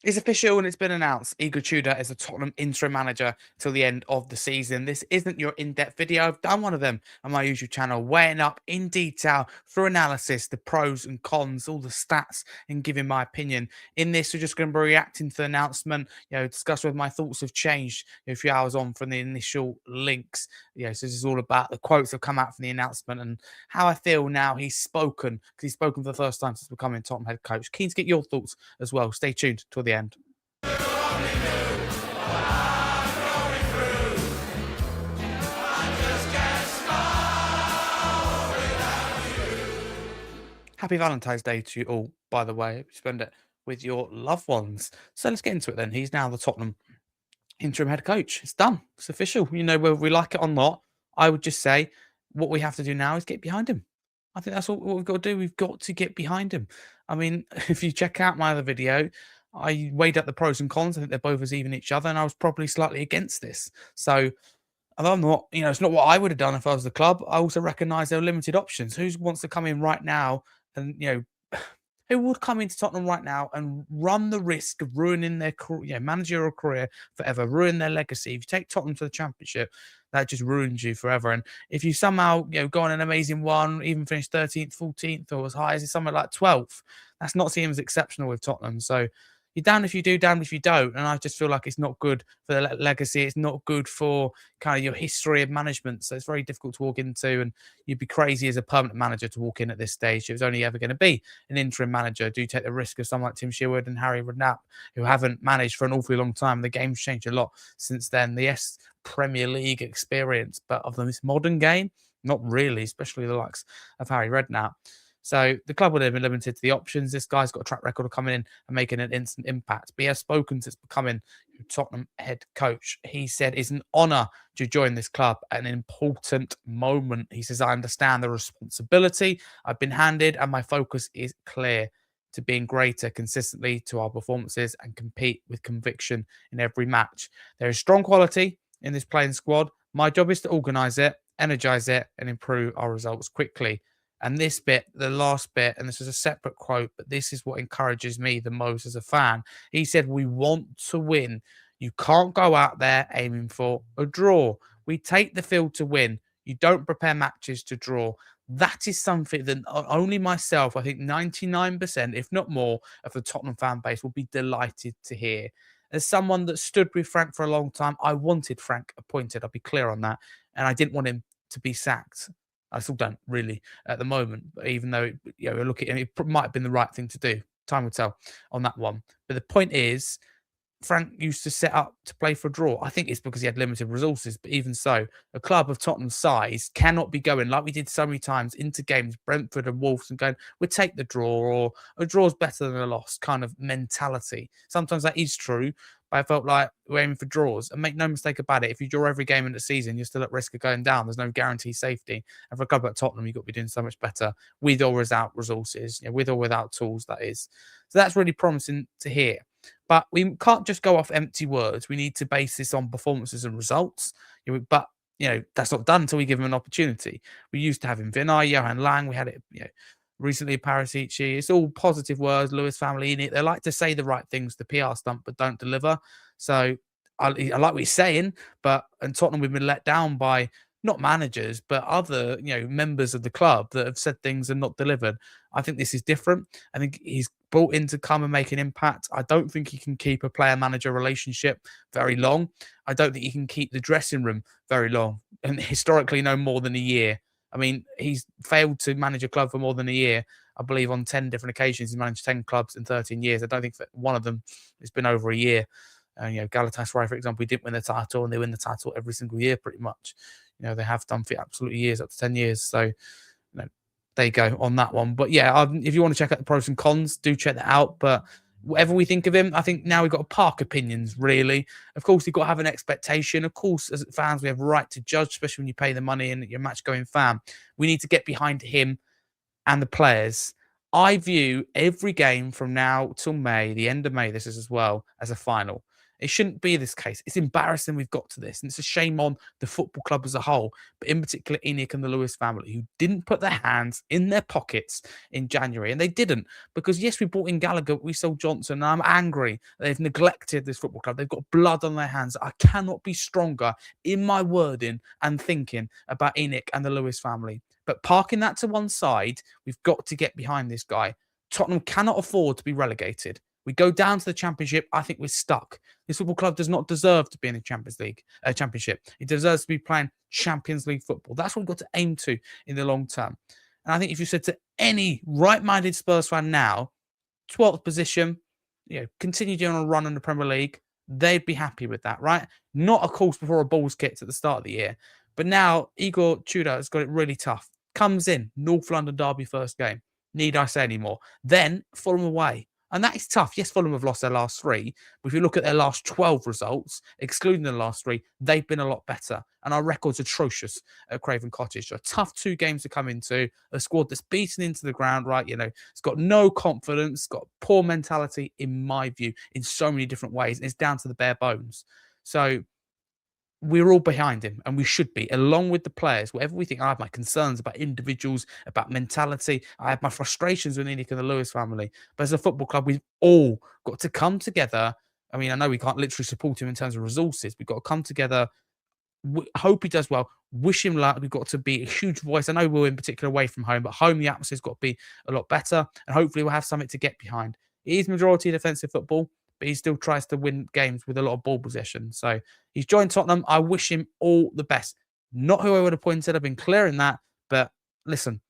It's official and it's been announced. Igor Tudor is the Tottenham interim manager till the end of the season. This isn't your in-depth video. I've done one of them on my YouTube channel, weighing up in detail through analysis, the pros and cons, all the stats, and giving my opinion. In this, we're just going to be reacting to the announcement, discuss whether my thoughts have changed a few hours on from the initial links. So this is all about the quotes that have come out from the announcement and how I feel now he's spoken, because he's spoken for the first time since becoming Tottenham head coach. Keen to get your thoughts as well. Stay tuned till the end. Happy Valentine's Day to you all, by the way. Hope you spend it with your loved ones. So let's get into it then. He's now the Tottenham interim head coach. It's done. It's official. Whether we like it or not, I would just say what we have to do now is get behind him. I think that's what we've got to do. We've got to get behind him. I mean, if you check out my other video, I weighed up the pros and cons. I think they're both as even each other, and I was probably slightly against this. So, and I'm not, it's not what I would have done if I was the club. I also recognise there are limited options. Who wants to come in right now and, who would come into Tottenham right now and run the risk of ruining their managerial career forever, ruin their legacy? If you take Tottenham to the Championship, that just ruins you forever. And if you somehow go on an amazing one, even finish 13th, 14th, or as high as somewhere like 12th, that's not seen as exceptional with Tottenham. So you're damned if you do, damned if you don't. And I just feel like it's not good for the legacy. It's not good for kind of your history of management. So it's very difficult to walk into, and you'd be crazy as a permanent manager to walk in at this stage. It was only ever going to be an interim manager. Do take the risk of someone like Tim Sherwood and Harry Redknapp, who haven't managed for an awfully long time. The game's changed a lot since then. The Premier League experience, but of this modern game, not really, especially the likes of Harry Redknapp. So the club would have been limited to the options. This guy's got a track record of coming in and making an instant impact. But he has spoken since becoming Tottenham head coach. He said it's an honour to join this club at an important moment. He says, I understand the responsibility I've been handed, and my focus is clear: to being greater consistently to our performances and compete with conviction in every match. There is strong quality in this playing squad. My job is to organise it, energise it, and improve our results quickly. And this bit, the last bit, and this is a separate quote, but this is what encourages me the most as a fan. He said, we want to win. You can't go out there aiming for a draw. We take the field to win. You don't prepare matches to draw. That is something that only myself, I think 99%, if not more, of the Tottenham fan base will be delighted to hear. As someone that stood with Frank for a long time, I wanted Frank appointed. I'll be clear on that. And I didn't want him to be sacked. I still don't really at the moment, but even though look at it might have been the right thing to do. Time will tell on that one. But the point is, Frank used to set up to play for a draw. I think it's because he had limited resources, but even so, a club of Tottenham's size cannot be going like we did so many times into games, Brentford and Wolves, and going, we'll take the draw, or a draw is better than a loss kind of mentality. Sometimes that is true, but I felt like we're aiming for draws. And make no mistake about it, if you draw every game in the season, you're still at risk of going down. There's no guarantee safety. And for a club like Tottenham, you've got to be doing so much better with or without resources, with or without tools, that is. So that's really promising to hear. But we can't just go off empty words. We need to base this on performances and results. But that's not done until we give him an opportunity. We used to have him Vinay, Johan Lang. We had it, recently Parasici. It's all positive words. Lewis family in it. They like to say the right things, the PR stunt, but don't deliver. So I like what he's saying. But in Tottenham, we've been let down by not managers, but other members of the club that have said things and not delivered. I think this is different. I think he's brought in to come and make an impact. I don't think he can keep a player-manager relationship very long. I don't think he can keep the dressing room very long, and historically no more than a year. I mean, he's failed to manage a club for more than a year. I believe on 10 different occasions he's managed 10 clubs in 13 years. I don't think that one of them has been over a year. Galatasaray, for example, we didn't win the title, and they win the title every single year pretty much. They have done for absolute years, up to 10 years. So, there you go on that one. But yeah, if you want to check out the pros and cons, do check that out. But whatever we think of him, I think now we've got to park opinions, really. Of course, you've got to have an expectation. Of course, as fans, we have a right to judge, especially when you pay the money and you're a match-going fan. We need to get behind him and the players. I view every game from now till May, the end of May, this is as well, as a final. It shouldn't be this case. It's embarrassing we've got to this. And it's a shame on the football club as a whole, but in particular, ENIC and the Lewis family, who didn't put their hands in their pockets in January. And they didn't, because yes, we brought in Gallagher, we sold Johnson, and I'm angry. They've neglected this football club. They've got blood on their hands. I cannot be stronger in my wording and thinking about ENIC and the Lewis family. But parking that to one side, we've got to get behind this guy. Tottenham cannot afford to be relegated. We go down to the Championship, I think we're stuck. This football club does not deserve to be in the Championship. It deserves to be playing Champions League football. That's what we've got to aim to in the long term. And I think if you said to any right-minded Spurs fan now, 12th position, continue doing a run in the Premier League, they'd be happy with that, right? Not a course before a ball's kicked at the start of the year. But now Igor Tudor has got it really tough. Comes in, North London derby first game. Need I say any more? Then Fulham away. And that is tough. Yes, Fulham have lost their last 3. But if you look at their last 12 results, excluding the last 3, they've been a lot better. And our record's atrocious at Craven Cottage. So a tough 2 games to come into. A squad that's beaten into the ground, right? It's got no confidence, got poor mentality, in my view, in so many different ways. And it's down to the bare bones. So we're all behind him, and we should be, along with the players. Whatever we think, I have my concerns about individuals, about mentality. I have my frustrations with ENIC and the Lewis family. But as a football club, we've all got to come together. I mean, I know we can't literally support him in terms of resources. We've got to come together. Hope he does well. Wish him luck. We've got to be a huge voice. I know we're in particular away from home, but home, the atmosphere's got to be a lot better. And hopefully we'll have something to get behind. It is majority defensive football, but he still tries to win games with a lot of ball possession. So he's joined Tottenham. I wish him all the best. Not who I would have appointed. I've been clear in that. But listen,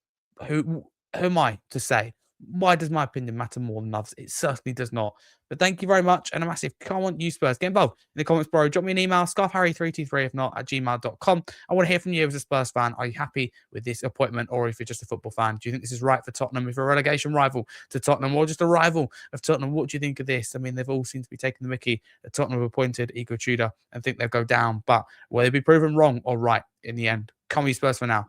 who am I to say? Why does my opinion matter more than others? It certainly does not. But thank you very much. And a massive come on, you Spurs. Get involved in the comments below. Drop me an email, scarfharry323, if not, at gmail.com. I want to hear from you as a Spurs fan. Are you happy with this appointment? Or if you're just a football fan, do you think this is right for Tottenham? If you're a relegation rival to Tottenham or just a rival of Tottenham, what do you think of this? I mean, they've all seemed to be taking the mickey that Tottenham have appointed Igor Tudor and think they'll go down. But will they be proven wrong or right in the end? Come on, you Spurs for now.